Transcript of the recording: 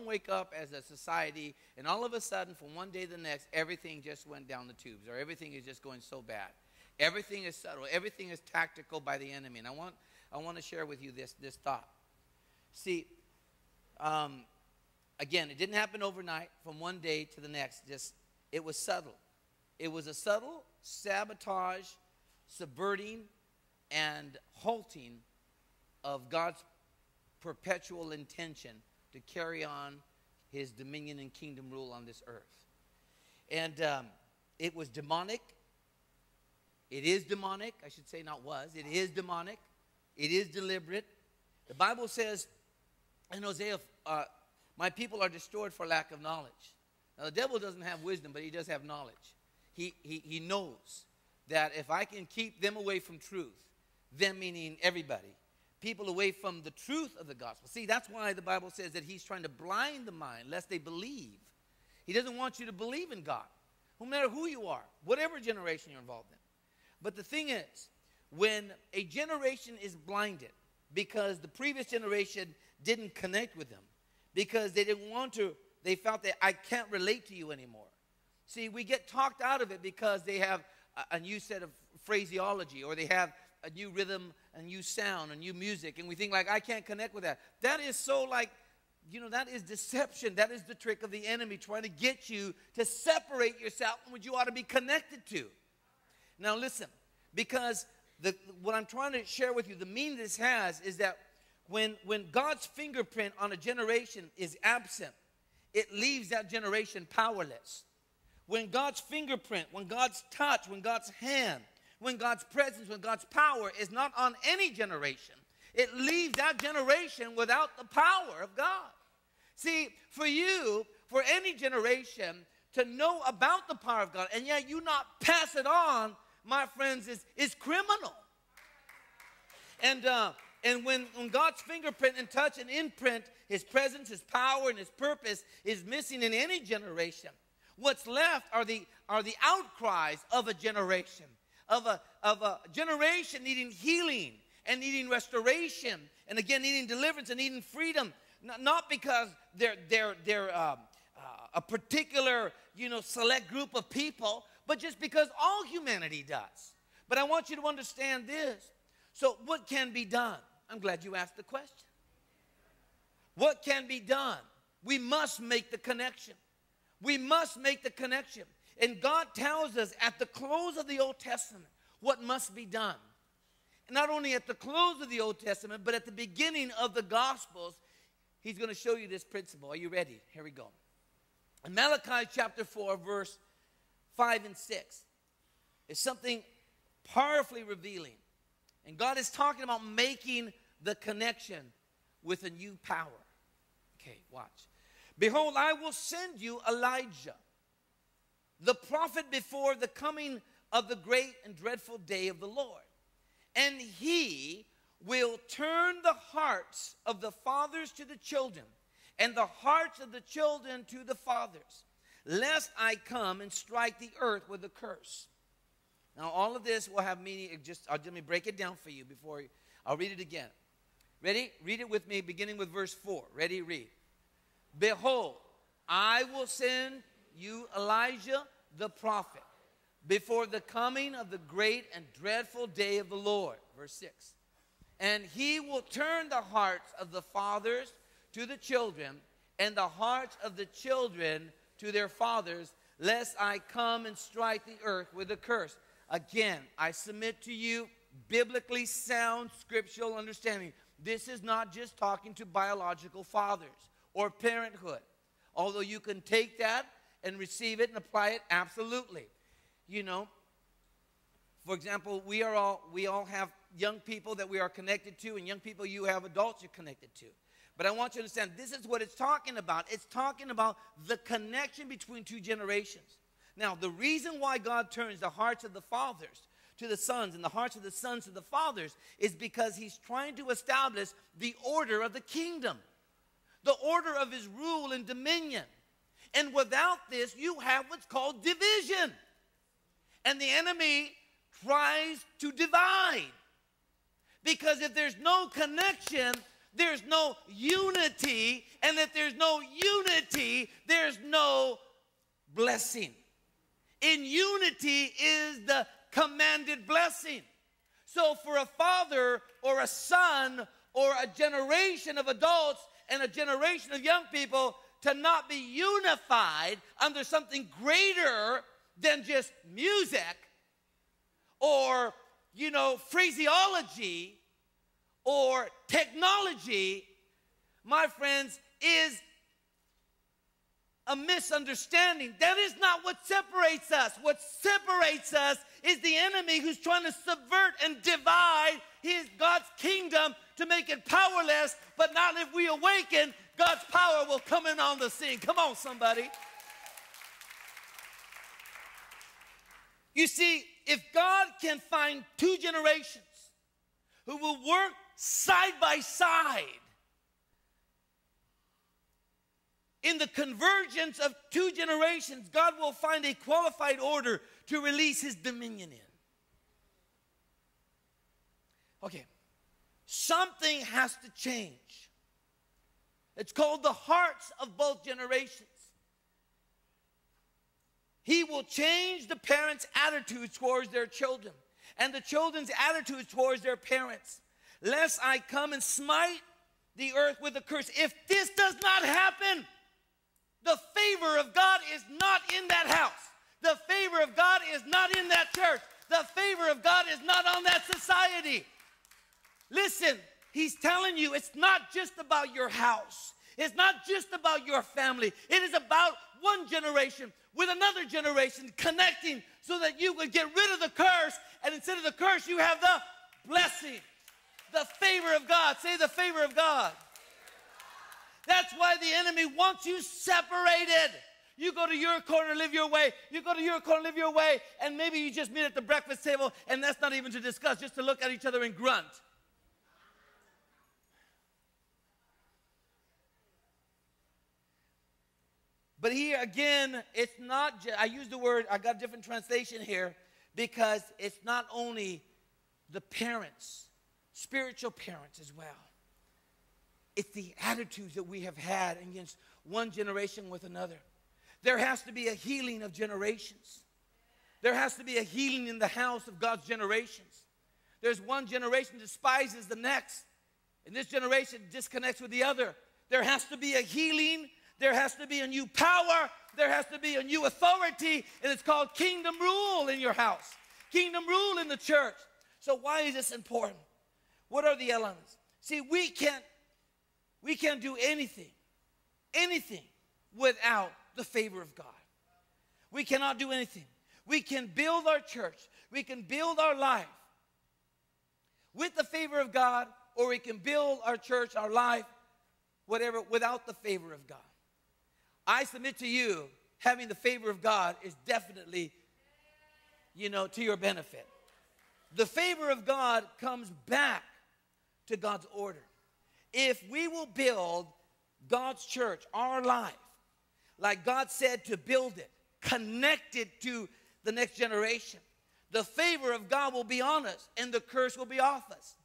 wake up as a society and all of a sudden from one day to the next, everything just went down the tubes, or everything is just going so bad. Everything is subtle. Everything is tactical by the enemy. And I want to share with you this thought. See, again, it didn't happen overnight from one day to the next. It was subtle. It was a subtle sabotage, subverting, and halting of God's perpetual intention to carry on his dominion and kingdom rule on this earth. And it was demonic. It is demonic. I should say not was. It is demonic. It is deliberate. The Bible says in Hosea, my people are destroyed for lack of knowledge. Now, the devil doesn't have wisdom, but he does have knowledge. He knows that if I can keep them away from truth, them meaning everybody, people away from the truth of the gospel. See, that's why the Bible says that he's trying to blind the mind lest they believe. He doesn't want you to believe in God, no matter who you are, whatever generation you're involved in. But the thing is, when a generation is blinded because the previous generation didn't connect with them, because they didn't want to, they felt that I can't relate to you anymore. See, we get talked out of it because they have a new set of phraseology, or they have a new rhythm, a new sound, a new music, and we think like, I can't connect with that. That is so like, that is deception. That is the trick of the enemy, trying to get you to separate yourself from what you ought to be connected to. Now listen, because what I'm trying to share with you, the meaning this has is that when God's fingerprint on a generation is absent, it leaves that generation powerless. When God's fingerprint, when God's touch, when God's hand, when God's presence, when God's power is not on any generation, it leaves that generation without the power of God. See, for any generation to know about the power of God and yet you not pass it on, my friends, is criminal. And when God's fingerprint and touch and imprint, his presence, his power, and his purpose is missing in any generation, what's left are the outcries of a generation, of a generation needing healing and needing restoration, and again needing deliverance and needing freedom, not because they're a particular select group of people, but just because all humanity does. But I want you to understand this. So what can be done? I'm glad you asked the question. What can be done? We must make the connection. We must make the connection. And God tells us at the close of the Old Testament what must be done. And not only at the close of the Old Testament, but at the beginning of the Gospels, he's going to show you this principle. Are you ready? Here we go. In Malachi chapter 4, verse 5 and 6, is something powerfully revealing. And God is talking about making the connection with a new power. Okay, watch. Behold, I will send you Elijah, the prophet, before the coming of the great and dreadful day of the Lord. And he will turn the hearts of the fathers to the children, and the hearts of the children to the fathers, lest I come and strike the earth with a curse. Now, all of this will have meaning. Let me break it down for you before I'll read it again. Ready? Read it with me, beginning with verse 4. Ready? Read. Behold, I will send you Elijah the prophet before the coming of the great and dreadful day of the Lord. Verse 6. And he will turn the hearts of the fathers to the children, and the hearts of the children to their fathers, lest I come and strike the earth with a curse. Again, I submit to you biblically sound scriptural understanding. This is not just talking to biological fathers or parenthood. Although you can take that and receive it and apply it, absolutely. For example, we all have young people that we are connected to, and young people you have adults you're connected to. But I want you to understand, this is what it's talking about. It's talking about the connection between two generations. Now, the reason why God turns the hearts of the fathers to the sons and the hearts of the sons to the fathers is because he's trying to establish the order of the kingdom, the order of his rule and dominion. And without this, you have what's called division. And the enemy tries to divide. Because if there's no connection, there's no unity. And if there's no unity, there's no blessing. In unity is the commanded blessing. So for a father or a son or a generation of adults and a generation of young people to not be unified under something greater than just music or, phraseology or technology, my friends, is a misunderstanding. That is not what separates us. What separates us is the enemy who's trying to subvert and divide God's kingdom to make it powerless, but not if we awaken, God's power will come in on the scene. Come on, somebody. You see, if God can find two generations who will work side by side in the convergence of two generations, God will find a qualified order to release his dominion in. Okay, something has to change. It's called the hearts of both generations. He will change the parents' attitudes towards their children and the children's attitudes towards their parents, lest I come and smite the earth with a curse. If this does not happen, the favor of God is not in that house. The favor of God is not in that church. The favor of God is not on that society. Listen, he's telling you it's not just about your house. It's not just about your family. It is about one generation with another generation connecting so that you would get rid of the curse, and instead of the curse, you have the blessing, the favor of God. Say the favor of God. That's why the enemy wants you separated. You go to your corner, live your way. You go to your corner, live your way. And maybe you just meet at the breakfast table, and that's not even to discuss, just to look at each other and grunt. But here again, it's not just, I use the word, I got a different translation here, because it's not only the parents, spiritual parents as well. It's the attitudes that we have had against one generation with another. There has to be a healing of generations. There has to be a healing in the house of God's generations. There's one generation despises the next, and this generation disconnects with the other. There has to be a healing. There has to be a new power. There has to be a new authority, and it's called kingdom rule in your house. Kingdom rule in the church. So why is this important? What are the elements? See, we can't do anything without the favor of God. We cannot do anything. We can build our church. We can build our life with the favor of God, or we can build our church, our life, whatever, without the favor of God. I submit to you, having the favor of God is definitely, to your benefit. The favor of God comes back to God's order. If we will build God's church, our life, like God said to build it, connected to the next generation, the favor of God will be on us and the curse will be off us.